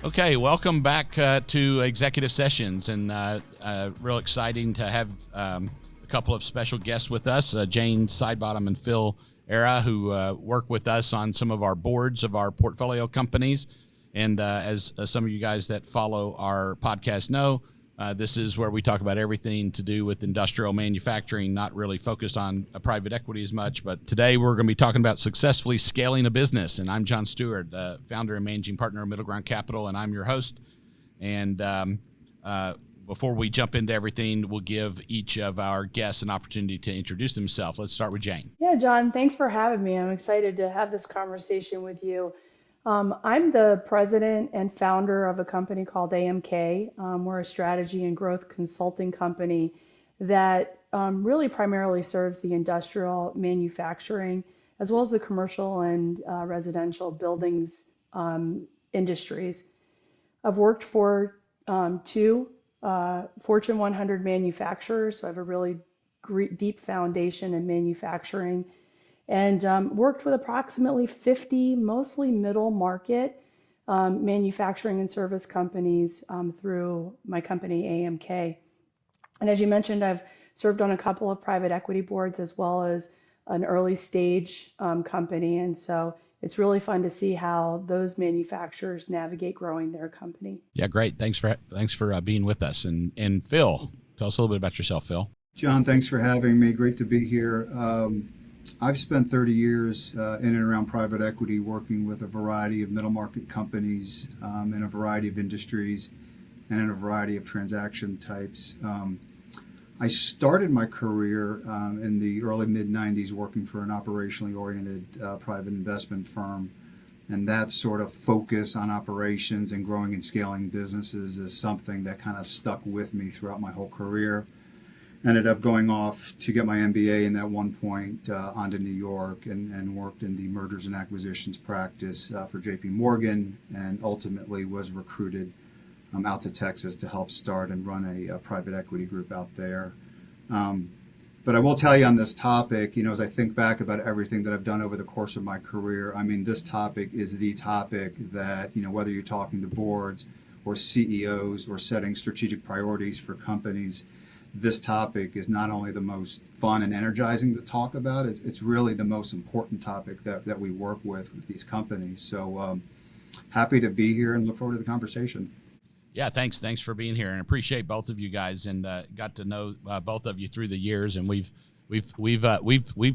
Okay, welcome back to Executive Sessions, and real exciting to have a couple of special guests with us, Jane Sidebottom and Phil Arra, who work with us on some of our boards of our portfolio companies. And as some of you guys that follow our podcast know, this is where we talk about everything to do with industrial manufacturing, not really focused on private equity as much. But today we're going to be talking about successfully scaling a business. And I'm John Stewart, founder and managing partner of MiddleGround Capital, and I'm your host. And before we jump into everything, we'll give each of our guests an opportunity to introduce themselves. Let's start with Jane. Yeah, John, thanks for having me. I'm excited to have this conversation with you. I'm the president and founder of a company called AMK. We're a strategy and growth consulting company that really primarily serves the industrial manufacturing as well as the commercial and residential buildings industries. I've worked for two Fortune 100 manufacturers, so I have a really deep foundation in manufacturing. And worked with approximately 50, mostly middle market manufacturing and service companies through my company, AMK. And as you mentioned, I've served on a couple of private equity boards as well as an early stage company. And so it's really fun to see how those manufacturers navigate growing their company. Yeah, great. Thanks for being with us. And Phil, tell us a little bit about yourself, Phil. John, thanks for having me. Great to be here. I've spent 30 years in and around private equity working with a variety of middle market companies in a variety of industries and in a variety of transaction types. I started my career in the early mid-90s working for an operationally oriented private investment firm. And that sort of focus on operations and growing and scaling businesses is something that kind of stuck with me throughout my whole career. Ended up going off to get my MBA and at one point on to New York and worked in the mergers and acquisitions practice for JP Morgan, and ultimately was recruited out to Texas to help start and run a private equity group out there. But I will tell you on this topic, as I think back about everything that I've done over the course of my career, I mean, this topic is the topic that, whether you're talking to boards or CEOs or setting strategic priorities for companies, this topic is not only the most fun and energizing to talk about, it's really the most important topic that we work with these companies. So happy to be here and look forward to the conversation. Yeah, thanks for being here, and appreciate both of you guys, and got to know both of you through the years, and we've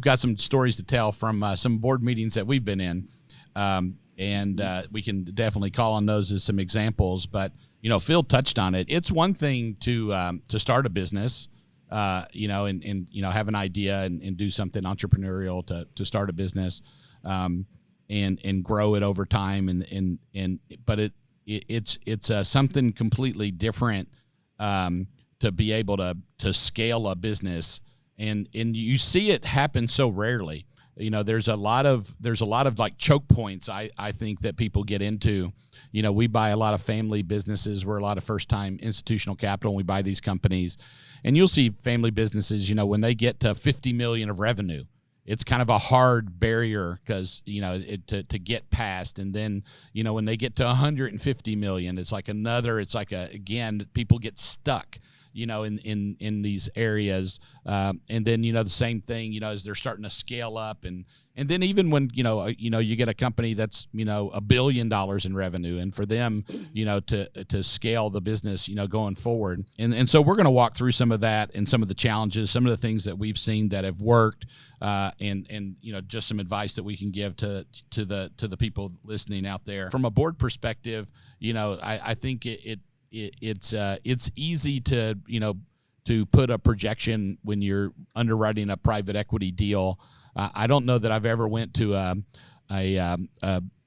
got some stories to tell from some board meetings that we've been in, and we can definitely call on those as some examples, but. Phil touched on it. It's one thing to start a business, and have an idea and do something entrepreneurial to start a business, and grow it over time, but it's something completely different to be able to scale a business, and you see it happen so rarely. There's a lot of like choke points I think that people get into. We buy a lot of family businesses. We're a lot of first-time institutional capital, and we buy these companies. And you'll see family businesses, when they get to $50 million of revenue, it's kind of a hard barrier because, to get past. And then, when they get to $150 million, again, people get stuck. In these areas, and then the same thing, as they're starting to scale up, and then even when you get a company that's $1 billion in revenue, and for them to scale the business going forward, and so we're going to walk through some of that and some of the challenges, some of the things that we've seen that have worked, and just some advice that we can give to the people listening out there from a board perspective. I think it's easy to put a projection when you're underwriting a private equity deal. I don't know that I've ever went to a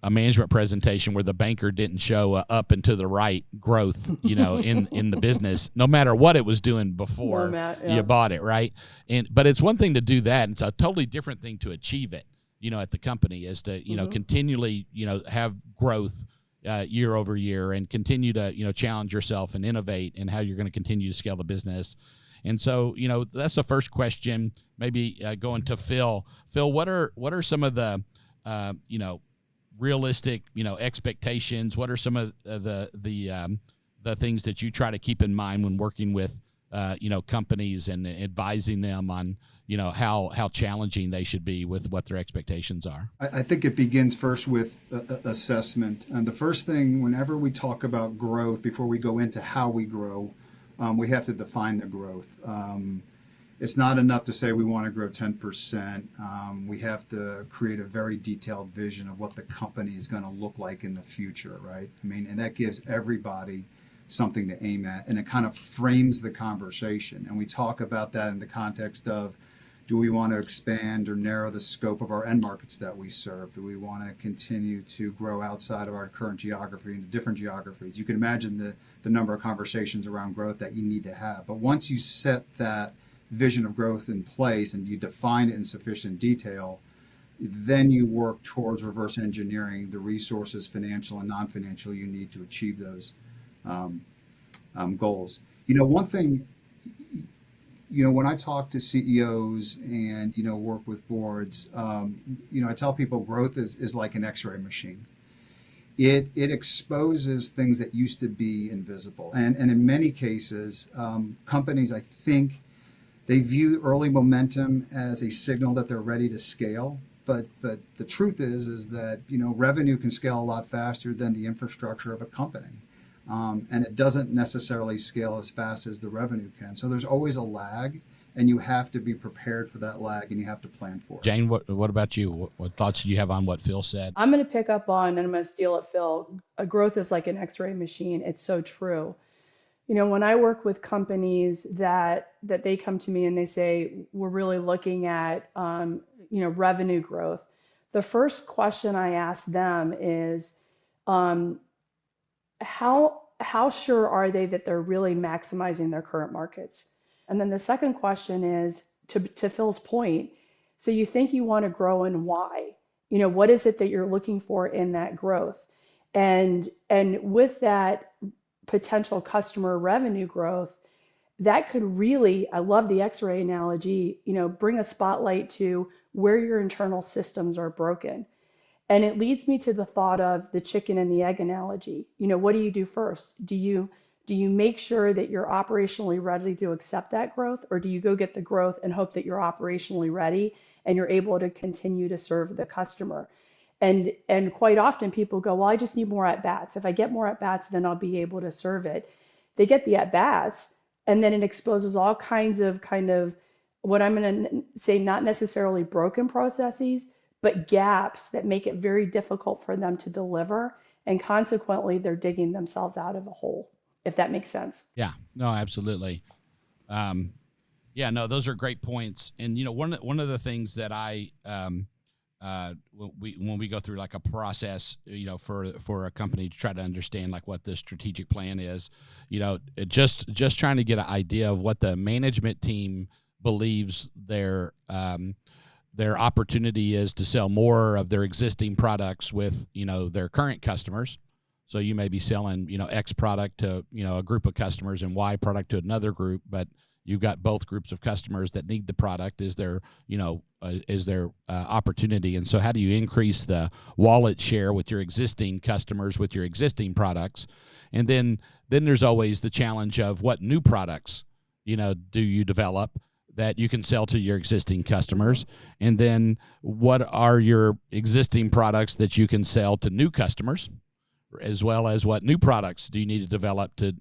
management presentation where the banker didn't show up and to the right growth, in the business, no matter what it was doing before you bought it, right? But it's one thing to do that. It's a totally different thing to achieve it, at the company, is to continually have growth year over year, and continue to challenge yourself and innovate in how you're going to continue to scale the business. And so that's the first question. Maybe going to Phil. Phil, what are some of the realistic, expectations? What are some of the things that you try to keep in mind when working with companies and advising them on how challenging they should be with what their expectations are? I think it begins first with assessment. And the first thing, whenever we talk about growth, before we go into how we grow, we have to define the growth. It's not enough to say we want to grow 10%. We have to create a very detailed vision of what the company is going to look like in the future, right? I mean, and that gives everybody something to aim at, and it kind of frames the conversation. And we talk about that in the context of, do we want to expand or narrow the scope of our end markets that we serve? Do we want to continue to grow outside of our current geography into different geographies? You can imagine the number of conversations around growth that you need to have. But once you set that vision of growth in place and you define it in sufficient detail, then you work towards reverse engineering the resources, financial and non-financial, you need to achieve those goals. One thing, when I talk to CEOs and, work with boards, I tell people growth is like an X-ray machine. It exposes things that used to be invisible. And in many cases, companies, I think, they view early momentum as a signal that they're ready to scale. But the truth is that, revenue can scale a lot faster than the infrastructure of a company. And it doesn't necessarily scale as fast as the revenue can. So there's always a lag, and you have to be prepared for that lag, and you have to plan for it. Jane, what about you? What thoughts do you have on what Phil said? I'm going to pick up on, and I'm going to steal it, Phil. A growth is like an X-ray machine. It's so true. When I work with companies that they come to me and they say, we're really looking at, revenue growth, the first question I ask them is, how sure are they that they're really maximizing their current markets? And then the second question is, to Phil's point, so you think you want to grow, and why? What is it that you're looking for in that growth? And with that potential customer revenue growth, that could really, I love the X-ray analogy, bring a spotlight to where your internal systems are broken. And it leads me to the thought of the chicken and the egg analogy. What do you do first? Do you make sure that you're operationally ready to accept that growth, or do you go get the growth and hope that you're operationally ready and you're able to continue to serve the customer? And quite often people go, well, I just need more at-bats. If I get more at-bats, then I'll be able to serve it. They get the at-bats, and then it exposes all kinds of what I'm going to say, not necessarily broken processes, but gaps that make it very difficult for them to deliver. And consequently, they're digging themselves out of a hole, if that makes sense. Yeah, no, absolutely. Those are great points. And, one of the things that I, when we go through like a process, for a company to try to understand like what the strategic plan is, just trying to get an idea of what the management team believes their opportunity is to sell more of their existing products with, their current customers. So you may be selling, X product to, a group of customers and Y product to another group, but you've got both groups of customers that need the product is their opportunity. And so how do you increase the wallet share with your existing customers with your existing products? And then there's always the challenge of what new products, do you develop that you can sell to your existing customers? And then what are your existing products that you can sell to new customers, as well as what new products do you need to develop to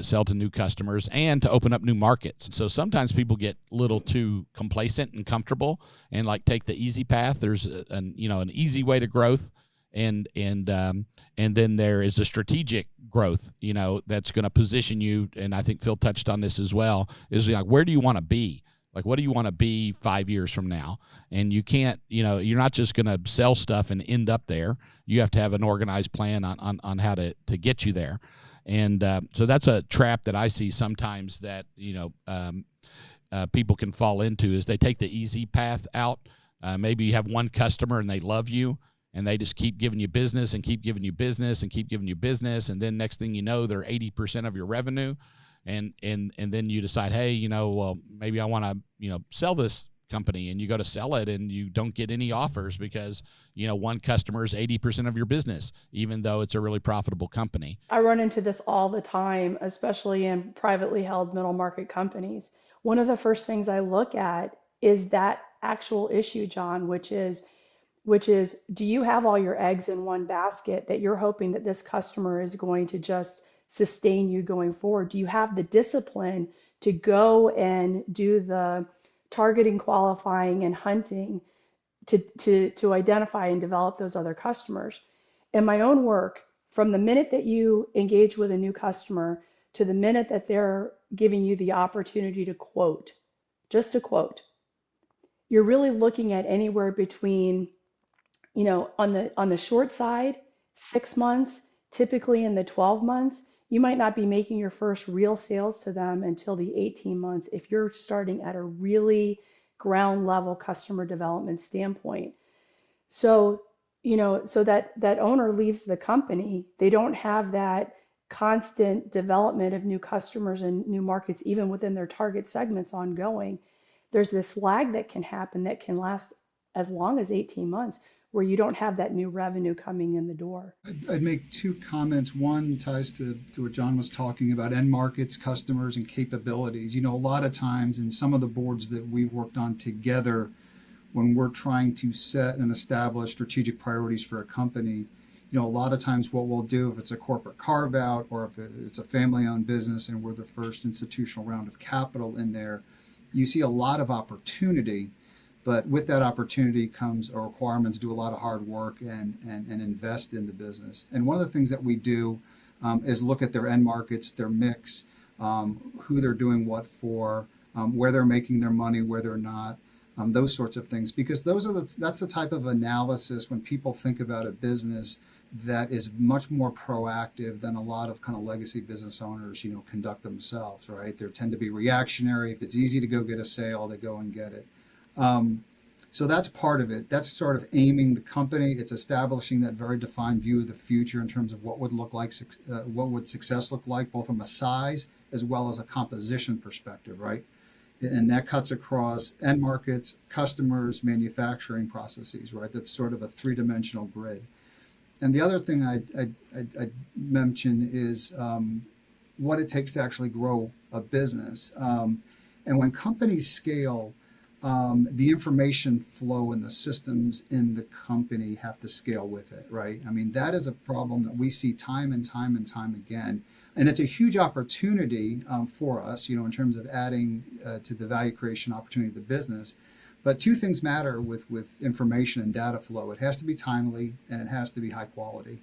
sell to new customers and to open up new markets? So sometimes people get a little too complacent and comfortable and like take the easy path. There's an easy way to growth, and then there is a strategic growth, that's going to position you. And I think Phil touched on this as well, is like, where do you want to be? Like, what do you want to be 5 years from now? And you can't, you're not just going to sell stuff and end up there. You have to have an organized plan on how to get you there. And so that's a trap that I see sometimes that, people can fall into, is they take the easy path out. Maybe you have one customer and they love you, and they just keep giving you business and keep giving you business and keep giving you business. And then next thing you know, they're 80% of your revenue. And then you decide, hey, well, maybe I want to, sell this company, and you go to sell it and you don't get any offers because, one customer is 80% of your business, even though it's a really profitable company. I run into this all the time, especially in privately held middle market companies. One of the first things I look at is that actual issue, John, which is do you have all your eggs in one basket that you're hoping that this customer is going to just sustain you going forward? Do you have the discipline to go and do the targeting, qualifying, and hunting to identify and develop those other customers? In my own work, from the minute that you engage with a new customer to the minute that they're giving you the opportunity to quote, just to quote, you're really looking at anywhere between, on the short side, 6 months, typically in the 12 months, you might not be making your first real sales to them until the 18 months if you're starting at a really ground level customer development standpoint. So, so that owner leaves the company, they don't have that constant development of new customers and new markets, even within their target segments ongoing. There's this lag that can happen that can last as long as 18 months where you don't have that new revenue coming in the door. I'd make two comments. One ties to what John was talking about, end markets, customers, and capabilities. A lot of times in some of the boards that we've worked on together, when we're trying to set and establish strategic priorities for a company, a lot of times what we'll do, if it's a corporate carve out or if it's a family owned business and we're the first institutional round of capital in there, you see a lot of opportunity. But with that opportunity comes a requirement to do a lot of hard work and invest in the business. And one of the things that we do is look at their end markets, their mix, who they're doing what for, where they're making their money, where they're not, those sorts of things. Because that's the type of analysis when people think about a business that is much more proactive than a lot of kind of legacy business owners, conduct themselves, right? They tend to be reactionary. If it's easy to go get a sale, they go and get it. So that's part of it. That's sort of aiming the company. It's establishing that very defined view of the future in terms of what would look like, what would success look like, both from a size as well as a composition perspective, right? And that cuts across end markets, customers, manufacturing processes, right? That's sort of a three-dimensional grid. And the other thing I'd mention is what it takes to actually grow a business. And when companies scale, the information flow and the systems in the company have to scale with it, right? I mean, that is a problem that we see time and time and time again. And it's a huge opportunity for us, in terms of adding to the value creation opportunity of the business. But two things matter with information and data flow. It has to be timely and it has to be high quality.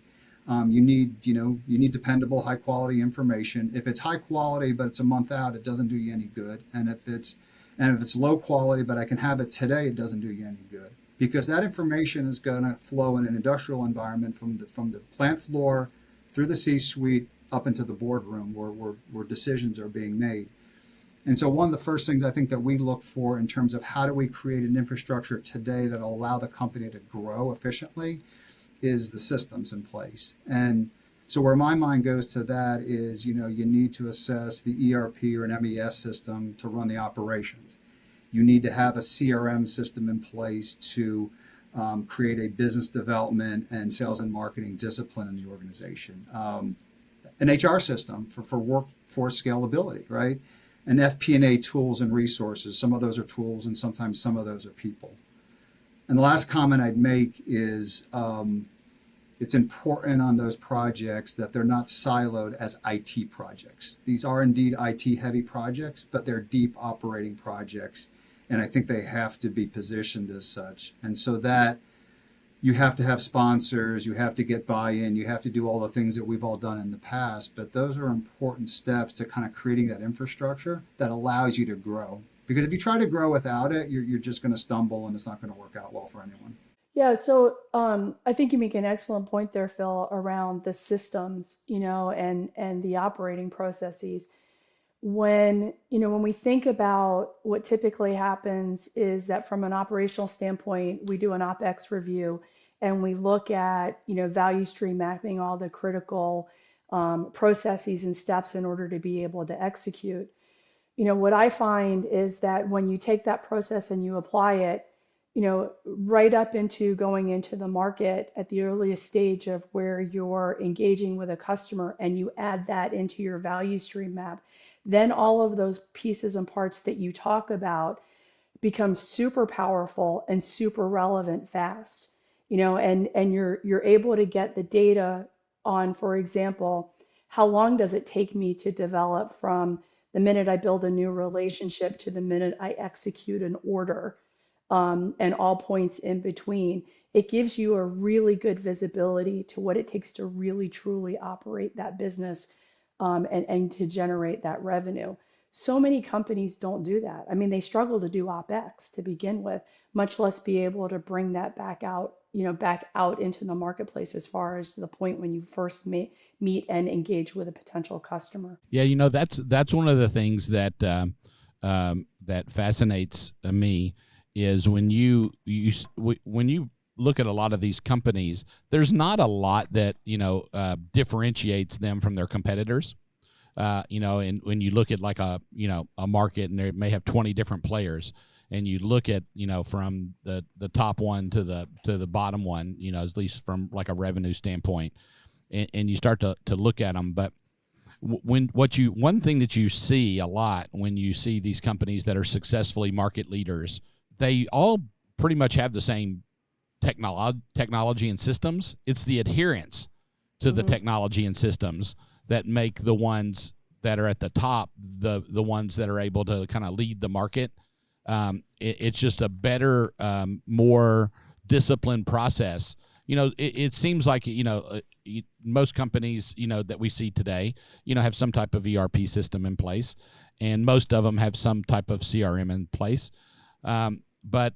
You need dependable, high quality information. If it's high quality but it's a month out, it doesn't do you any good. And if it's low quality but I can have it today, it doesn't do you any good. Because that information is going to flow in an industrial environment from the plant floor through the C-suite up into the boardroom where decisions are being made. And so one of the first things I think that we look for in terms of how do we create an infrastructure today that will allow the company to grow efficiently is the systems in place. And so where my mind goes to that is, you need to assess the ERP or an MES system to run the operations. You need to have a CRM system in place to create a business development and sales and marketing discipline in the organization. An HR system for workforce scalability, right? And FP&A tools and resources. Some of those are tools and sometimes some of those are people. And the last comment I'd make is it's important on those projects that they're not siloed as IT projects. These are indeed IT heavy projects, but they're deep operating projects. And I think they have to be positioned as such. And so that you have to have sponsors, you have to get buy-in, you have to do all the things that we've all done in the past. But those are important steps to kind of creating that infrastructure that allows you to grow. Because if you try to grow without it, you're just going to stumble and it's not going to work out well for anyone. Yeah, so I think you make an excellent point there, Phil, around the systems, and the operating processes. When we think about what typically happens is that from an operational standpoint, we do an OpEx review and we look at, value stream mapping, all the critical processes and steps in order to be able to execute. what I find is that when you take that process and you apply it, right up into going into the market at the earliest stage of where you're engaging with a customer and you add that into your value stream map, then all of those pieces and parts that you talk about become super powerful and super relevant fast. And you're able to get the data on, for example, how long does it take me to develop from the minute I build a new relationship to the minute I execute an order, and all points in between. It gives you a really good visibility to what it takes to really truly operate that business, and to generate that revenue. So many companies don't do that. I mean, they struggle to do OpEx to begin with, much less be able to bring that back out into the marketplace as far as to the point when you first meet and engage with a potential customer. Yeah, that's one of the things that that fascinates me is when you look at a lot of these companies, there's not a lot that differentiates them from their competitors. And when you look at like a market and they may have 20 different players, and you look at from the top one to the bottom one, at least from like a revenue standpoint, and you start to look at them, but one thing that you see a lot when you see these companies that are successfully market leaders, they all pretty much have the same technology and systems. It's the adherence to the technology and systems that make the ones that are at the top the ones that are able to kind of lead the market. It's just a better, more disciplined process. It seems like most companies that we see today have some type of ERP system in place, and most of them have some type of CRM in place. But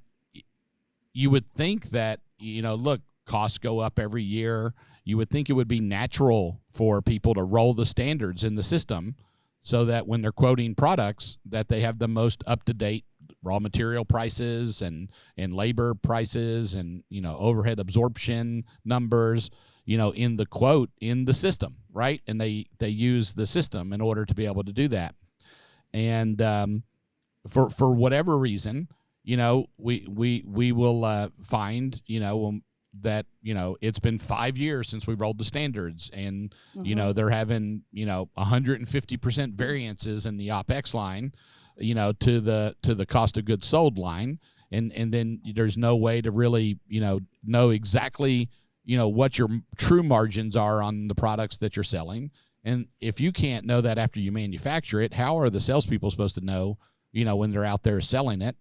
you would think that look, costs go up every year. You would think it would be natural for people to roll the standards in the system so that when they're quoting products that they have the most up-to-date raw material prices and labor prices and overhead absorption numbers in the quote in the system, right? And they use the system in order to be able to do that. And for whatever reason, we will find that it's been 5 years since we rolled the standards, and they're having 150% variances in the OpEx line, to the cost of goods sold line, and then there's no way to really know exactly what your true margins are on the products that you're selling. And if you can't know that after you manufacture it, how are the salespeople supposed to know when they're out there selling it?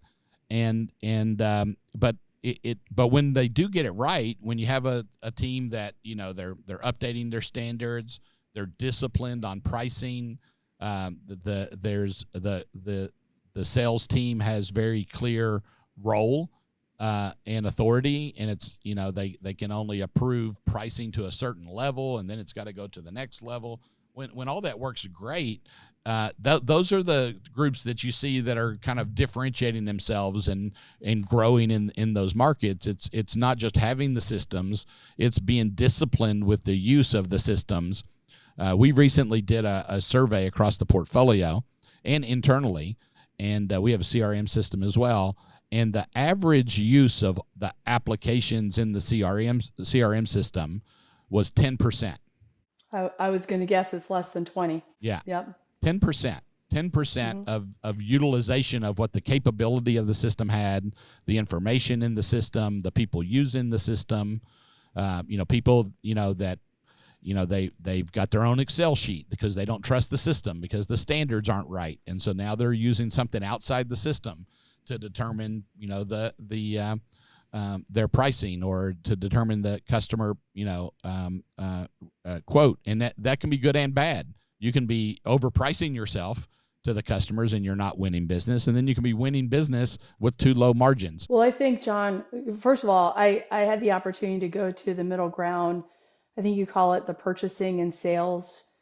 But when they do get it right, when you have a team that they're updating their standards, they're disciplined on pricing. The sales team has very clear role and authority, and it's they can only approve pricing to a certain level, and then it's got to go to the next level. When all that works great, those are the groups that you see that are kind of differentiating themselves and growing in those markets. It's not just having the systems, it's being disciplined with the use of the systems. We recently did a survey across the portfolio and internally, and we have a CRM system as well. And the average use of the applications in the CRM system was 10%. I was going to guess it's less than 20. Yeah. Yep. 10%. 10% of utilization of what the capability of the system had, the information in the system, the people using the system, people, that, they've got their own Excel sheet because they don't trust the system because the standards aren't right. And so now they're using something outside the system to determine, their pricing or to determine the customer, quote. And that can be good and bad. You can be overpricing yourself to the customers and you're not winning business. And then you can be winning business with too low margins. Well, I think, John, first of all, I had the opportunity to go to the MiddleGround, I think you call it the purchasing and sales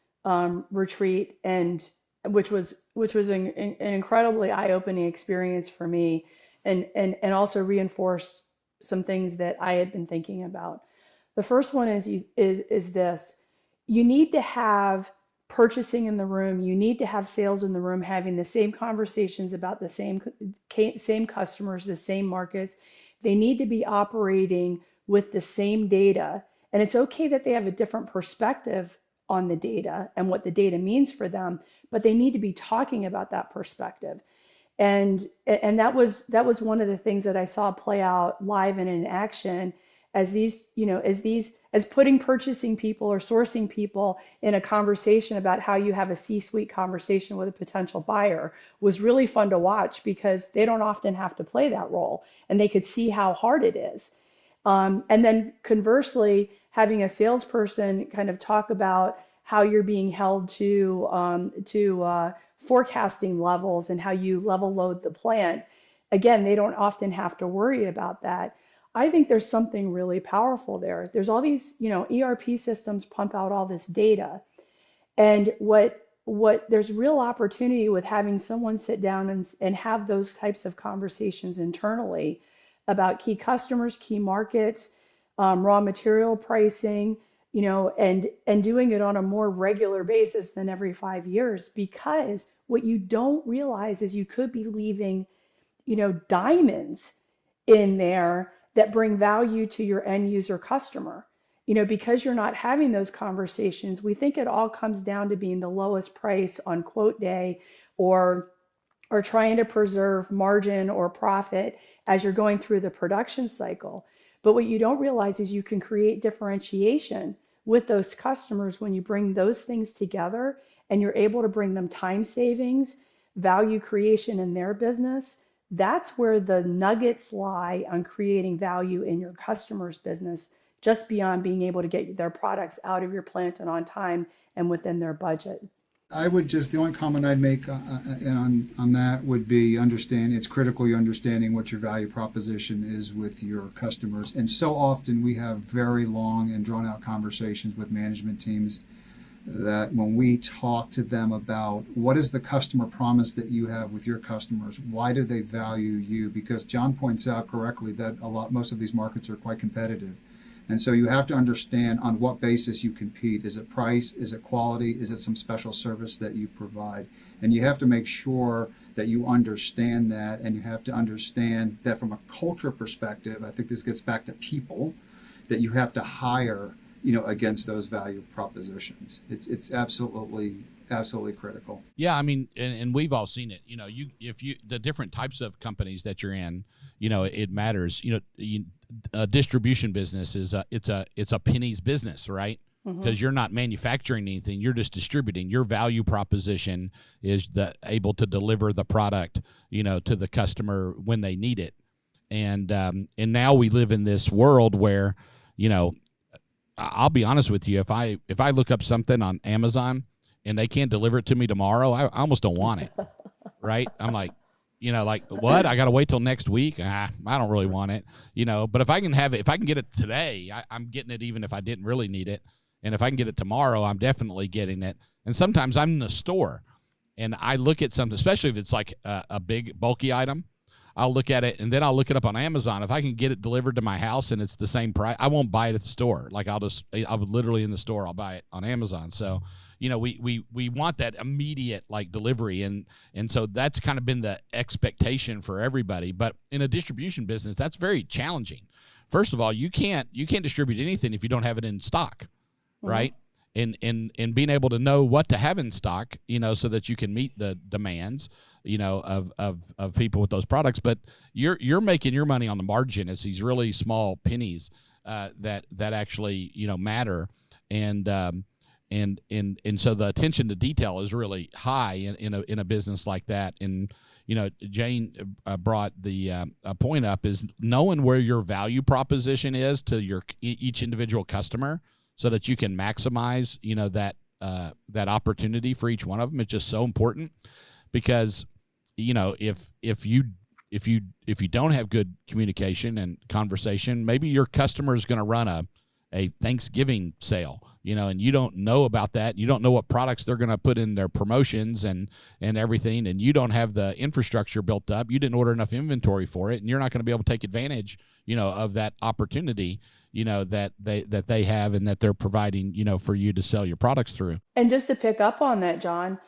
retreat, and which was an incredibly eye-opening experience for me, and also reinforced some things that I had been thinking about. The first one is this: you need to have purchasing in the room. You need to have sales in the room, having the same conversations about the same customers, the same markets. They need to be operating with the same data. And it's okay that they have a different perspective on the data and what the data means for them, but they need to be talking about that perspective. And that was one of the things that I saw play out live and in action as as putting purchasing people or sourcing people in a conversation about how you have a C-suite conversation with a potential buyer was really fun to watch, because they don't often have to play that role, and they could see how hard it is. And then conversely, having a salesperson kind of talk about how you're being held to forecasting levels and how you level load the plant. Again, they don't often have to worry about that. I think there's something really powerful there. There's all these, ERP systems pump out all this data. And what there's real opportunity with having someone sit down and have those types of conversations internally about key customers, key markets, raw material pricing, and doing it on a more regular basis than every 5 years. Because what you don't realize is you could be leaving, diamonds in there that bring value to your end user customer. Because you're not having those conversations, we think it all comes down to being the lowest price on quote day, or trying to preserve margin or profit as you're going through the production cycle. But what you don't realize is you can create differentiation with those customers when you bring those things together, and you're able to bring them time savings, value creation in their business. That's where the nuggets lie on creating value in your customer's business, just beyond being able to get their products out of your plant and on time and within their budget. The only comment I'd make on that would be it's critical you understanding what your value proposition is with your customers. And so often we have very long and drawn out conversations with management teams that when we talk to them about what is the customer promise that you have with your customers, why do they value you? Because John points out correctly that most of these markets are quite competitive. And so you have to understand on what basis you compete. Is it price? Is it quality? Is it some special service that you provide? And you have to make sure that you understand that, and you have to understand that from a culture perspective, I think this gets back to people, that you have to hire, against those value propositions. It's absolutely critical. Yeah, I mean, and we've all seen it. The different types of companies that you're in, it matters. A distribution business is it's a pennies business, right? Because you're not manufacturing anything, you're just distributing. Your value proposition is able to deliver the product, to the customer when they need it. And now we live in this world where, I'll be honest with you, if I look up something on Amazon and they can't deliver it to me tomorrow, I almost don't want it, right? I'm like, what? I got to wait till next week? I don't really want it, but if I can get it today, I'm getting it even if I didn't really need it. And if I can get it tomorrow, I'm definitely getting it. And sometimes I'm in the store and I look at something, especially if it's like a big bulky item, I'll look at it and then I'll look it up on Amazon. If I can get it delivered to my house and it's the same price, I won't buy it at the store. Like I would literally in the store, I'll buy it on Amazon. So, we want that immediate delivery. And so that's kind of been the expectation for everybody. But in a distribution business, that's very challenging. First of all, you can't distribute anything if you don't have it in stock, right? And being able to know what to have in stock, so that you can meet the demands, of people with those products. But you're making your money on the margin. It's these really small pennies that actually matter, and so the attention to detail is really high in a business like that. And Jane brought the point up is knowing where your value proposition is to your each individual customer, so that you can maximize that opportunity for each one of them. It's just so important, because if you don't have good communication and conversation, maybe your customer is going to run a Thanksgiving sale, and you don't know about that. You don't know what products they're going to put in their promotions and everything, and you don't have the infrastructure built up. You didn't order enough inventory for it, and you're not going to be able to take advantage, of that opportunity, that they have and that they're providing, for you to sell your products through. And just to pick up on that, John,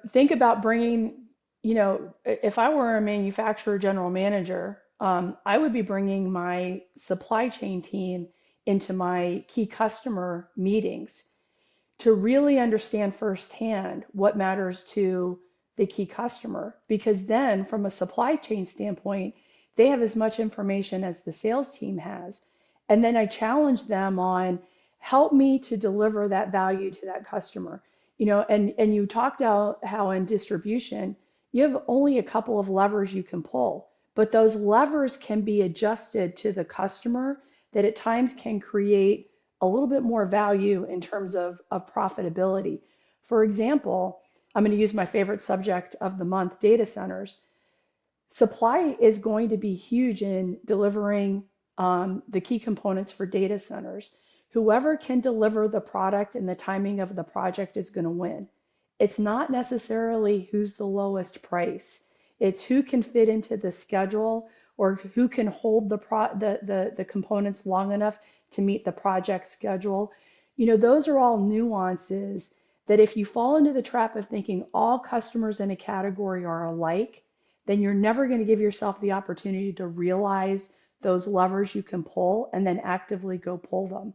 think about bringing, if I were a manufacturer general manager, I would be bringing my supply chain team into my key customer meetings to really understand firsthand what matters to the key customer. Because then, from a supply chain standpoint, they have as much information as the sales team has. And then I challenge them on, help me to deliver that value to that customer. And you talked about how in distribution, you have only a couple of levers you can pull, but those levers can be adjusted to the customer that at times can create a little bit more value in terms of profitability. For example, I'm going to use my favorite subject of the month, data centers. Supply is going to be huge in delivering the key components for data centers. Whoever can deliver the product and the timing of the project is going to win. It's not necessarily who's the lowest price. It's who can fit into the schedule or who can hold the components long enough to meet the project schedule. Those are all nuances that if you fall into the trap of thinking all customers in a category are alike, then you're never going to give yourself the opportunity to realize those levers you can pull and then actively go pull them.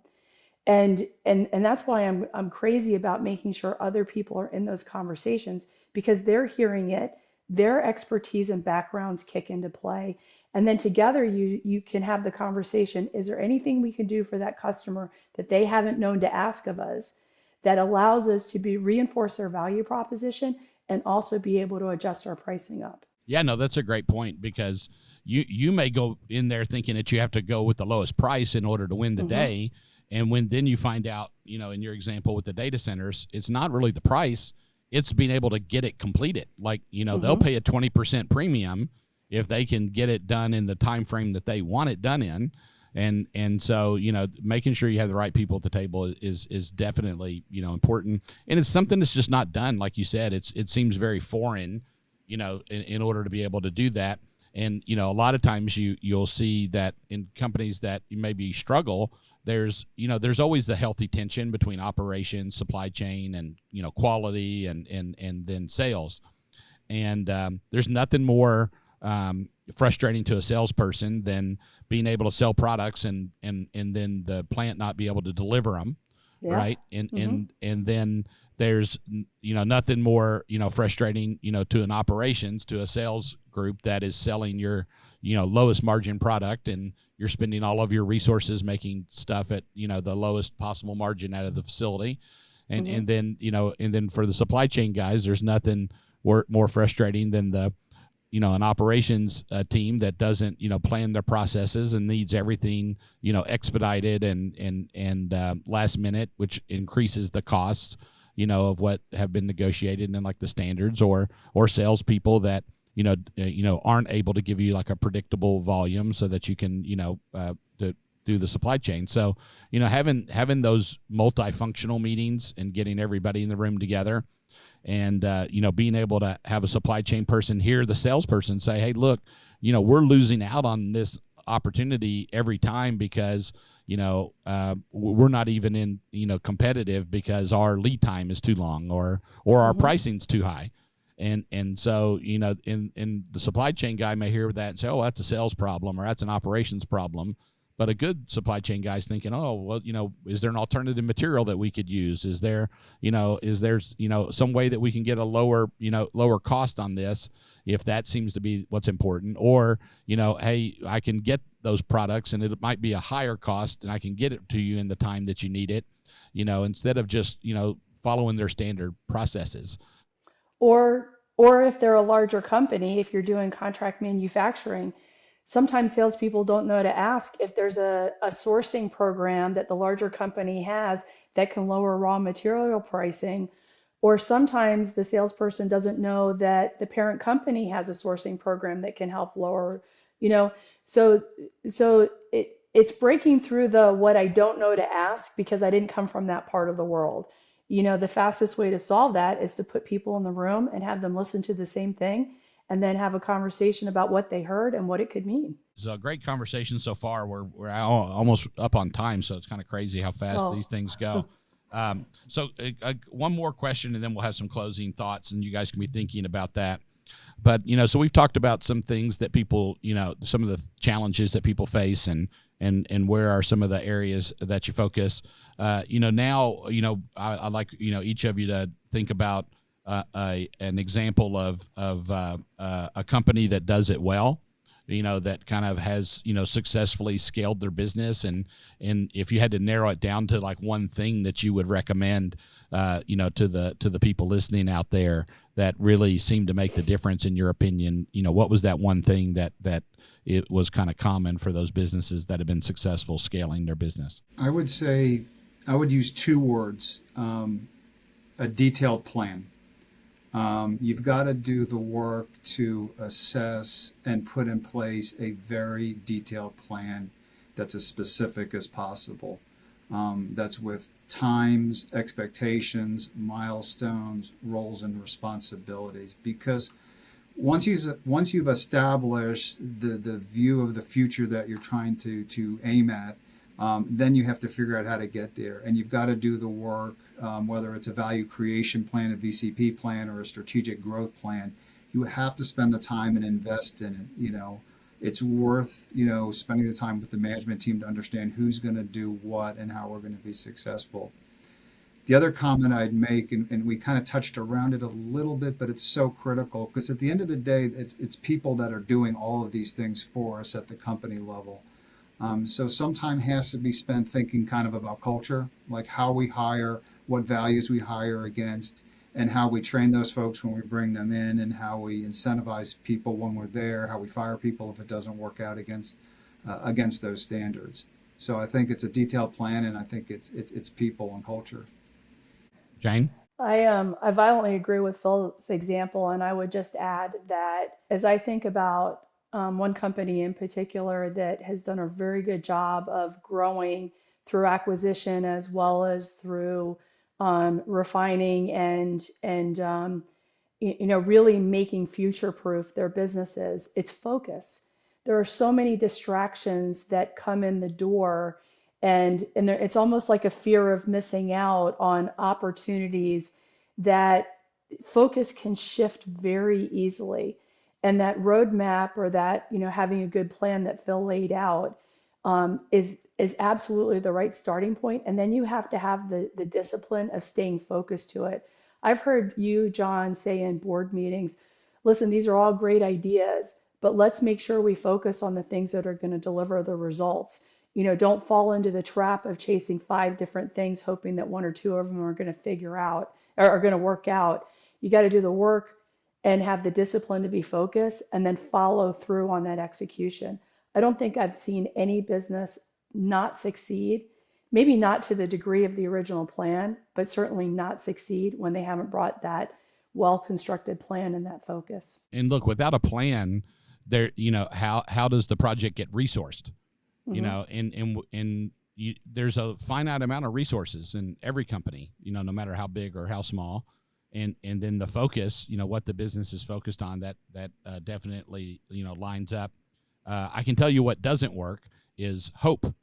And that's why I'm crazy about making sure other people are in those conversations, because they're hearing it, their expertise and backgrounds kick into play. And then together you can have the conversation, is there anything we can do for that customer that they haven't known to ask of us that allows us to reinforce our value proposition and also be able to adjust our pricing up? Yeah, no, that's a great point, because you may go in there thinking that you have to go with the lowest price in order to win the day. And then you find out, in your example with the data centers, it's not really the price, it's being able to get it completed. Like, they'll pay a 20% premium if they can get it done in the time frame that they want it done in. And so, making sure you have the right people at the table is definitely, important. And it's something that's just not done. Like you said, it seems very foreign, in order to be able to do that. And, a lot of times you'll see that in companies that maybe struggle, there's always the healthy tension between operations, supply chain, and, quality and then sales. And there's nothing more frustrating to a salesperson than being able to sell products and then the plant not be able to deliver them. Yeah. Right. And then there's, nothing more, frustrating, to an operations, to a sales group that is selling your, lowest margin product, and you're spending all of your resources making stuff at, the lowest possible margin out of the facility. And then for the supply chain guys, there's nothing more frustrating than an operations team that doesn't, plan their processes and needs everything, expedited and last minute, which increases the costs, of what have been negotiated and like the standards, or salespeople that, aren't able to give you like a predictable volume so that you can, do the supply chain. So, having those multifunctional meetings and getting everybody in the room together, and, being able to have a supply chain person hear the salesperson say, hey, look, we're losing out on this opportunity every time because, we're not even in, competitive because our lead time is too long or our pricing's too high. And so, in the supply chain guy may hear that and say, oh, that's a sales problem or that's an operations problem. But a good supply chain guy's thinking, oh, well, is there an alternative material that we could use? Is there some way that we can get a lower cost on this, if that seems to be what's important? Or, hey, I can get those products and it might be a higher cost and I can get it to you in the time that you need it, instead of just, following their standard processes. Or if they're a larger company, if you're doing contract manufacturing, sometimes salespeople don't know to ask if there's a sourcing program that the larger company has that can lower raw material pricing. Or sometimes the salesperson doesn't know that the parent company has a sourcing program that can help lower, so it's breaking through the what I don't know to ask because I didn't come from that part of the world. The fastest way to solve that is to put people in the room and have them listen to the same thing and then have a conversation about what they heard and what it could mean. It's a great conversation so far. We're almost up on time, so it's kind of crazy how fast these things go. So one more question, and then we'll have some closing thoughts, and you guys can be thinking about that. But, so we've talked about some things that people, some of the challenges that people face, and where are some of the areas that you focus. Now, I'd like, each of you to think about an example of a company that does it well, that kind of has, successfully scaled their business. And if you had to narrow it down to like one thing that you would recommend, to the people listening out there that really seemed to make the difference in your opinion, what was that one thing that it was kind of common for those businesses that have been successful scaling their business? I would say, I would use two words, a detailed plan. You've got to do the work to assess and put in place a very detailed plan that's as specific as possible. That's with times, expectations, milestones, roles, and responsibilities. Because once you've established the view of the future that you're trying to aim at, then you have to figure out how to get there. And you've got to do the work, whether it's a value creation plan, a VCP plan, or a strategic growth plan. You have to spend the time and invest in it. It's worth, spending the time with the management team to understand who's going to do what and how we're going to be successful. The other comment I'd make, and we kind of touched around it a little bit, but it's so critical, because at the end of the day, it's people that are doing all of these things for us at the company level. So some time has to be spent thinking kind of about culture, like how we hire, what values we hire against, and how we train those folks when we bring them in, and how we incentivize people when we're there, how we fire people if it doesn't work out against those standards. So I think it's a detailed plan, and I think it's people and culture. Jane? I violently agree with Phil's example, and I would just add that as I think about one company in particular that has done a very good job of growing through acquisition as well as through refining and really making future-proof their businesses. It's focus. There are so many distractions that come in the door, and it's almost like a fear of missing out on opportunities that focus can shift very easily. And that roadmap, or that, having a good plan that Phil laid out, is absolutely the right starting point. And then you have to have the discipline of staying focused to it. I've heard you, John, say in board meetings, listen, these are all great ideas, but let's make sure we focus on the things that are going to deliver the results. Don't fall into the trap of chasing 5 different things, hoping that 1 or 2 of them are going to figure out or are going to work out. You got to do the work and have the discipline to be focused, and then follow through on that execution. I don't think I've seen any business not succeed, maybe not to the degree of the original plan, but certainly not succeed when they haven't brought that well-constructed plan and that focus. And look, without a plan, there, how does the project get resourced? There's a finite amount of resources in every company, no matter how big or how small. And then the focus, what the business is focused on, that definitely, lines up. I can tell you what doesn't work is hope,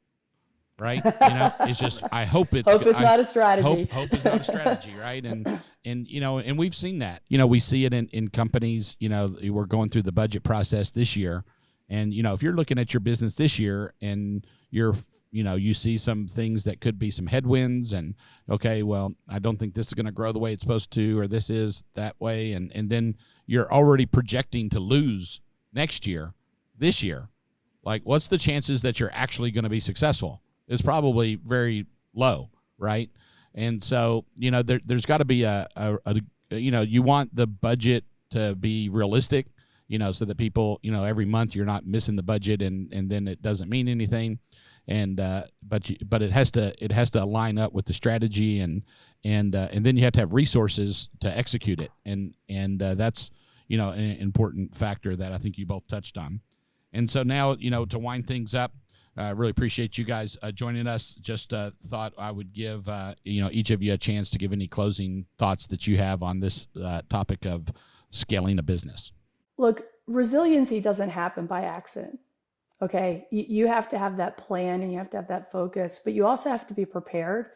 right? It's just, I hope it's hope is not a strategy. Hope is not a strategy, right? And we've seen that. We see it in companies. We're going through the budget process this year, and if you're looking at your business this year and you see some things that could be some headwinds, and okay, well, I don't think this is going to grow the way it's supposed to, or this is that way. And then you're already projecting to lose next year, this year. Like, what's the chances that you're actually going to be successful? It's probably very low, right? And so, there's got to be you want the budget to be realistic, so that people, every month you're not missing the budget and then it doesn't mean anything. And but it has to line up with the strategy, and then you have to have resources to execute it, and that's an important factor that I think you both touched on. And so now, to wind things up, I really appreciate you guys joining us. Just thought I would give each of you a chance to give any closing thoughts that you have on this topic of scaling a business. Look, resiliency doesn't happen by accident. Okay. You have to have that plan and you have to have that focus, but you also have to be prepared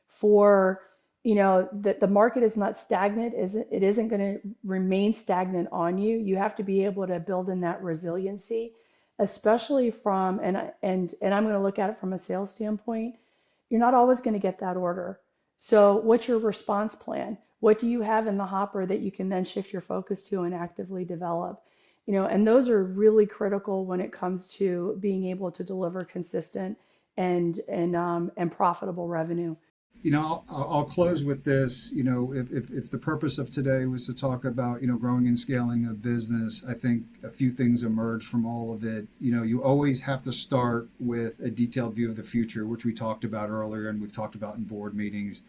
for, that the market is not stagnant. It isn't going to remain stagnant on you. You have to be able to build in that resiliency, especially from, and I'm going to look at it from a sales standpoint. You're not always going to get that order. So what's your response plan? What do you have in the hopper that you can then shift your focus to and actively develop? And those are really critical when it comes to being able to deliver consistent and profitable revenue. I'll close with this. If the purpose of today was to talk about, growing and scaling a business, I think a few things emerge from all of it. You always have to start with a detailed view of the future, which we talked about earlier and we've talked about in board meetings.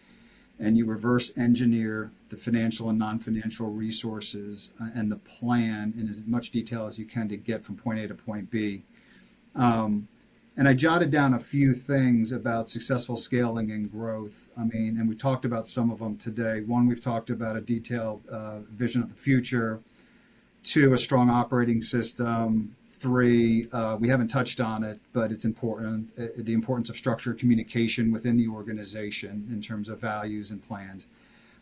And you reverse engineer the financial and non-financial resources and the plan in as much detail as you can to get from point A to point B. And I jotted down a few things about successful scaling and growth. And we talked about some of them today. One, we've talked about a detailed vision of the future. Two, a strong operating system. Three, we haven't touched on it, but it's important, the importance of structured communication within the organization in terms of values and plans.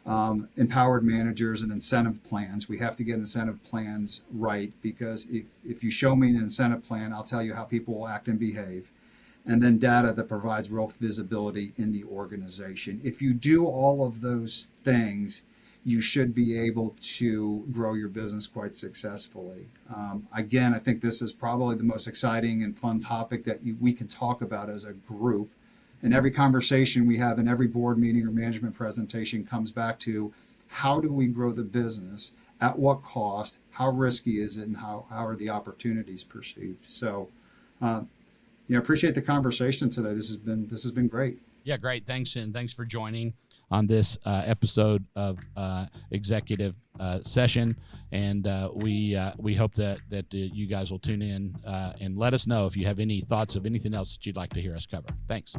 Empowered managers and incentive plans. We have to get incentive plans right, because if you show me an incentive plan, I'll tell you how people will act and behave. And then data that provides real visibility in the organization. If you do all of those things, you should be able to grow your business quite successfully. Again, I think this is probably the most exciting and fun topic that we can talk about as a group. And every conversation we have in every board meeting or management presentation comes back to, how do we grow the business? At what cost? How risky is it? And how are the opportunities perceived? So, appreciate the conversation today. This has been great. Yeah, great. Thanks, and thanks for joining on this episode of Executive Session. And we hope that you guys will tune in and let us know if you have any thoughts of anything else that you'd like to hear us cover. Thanks.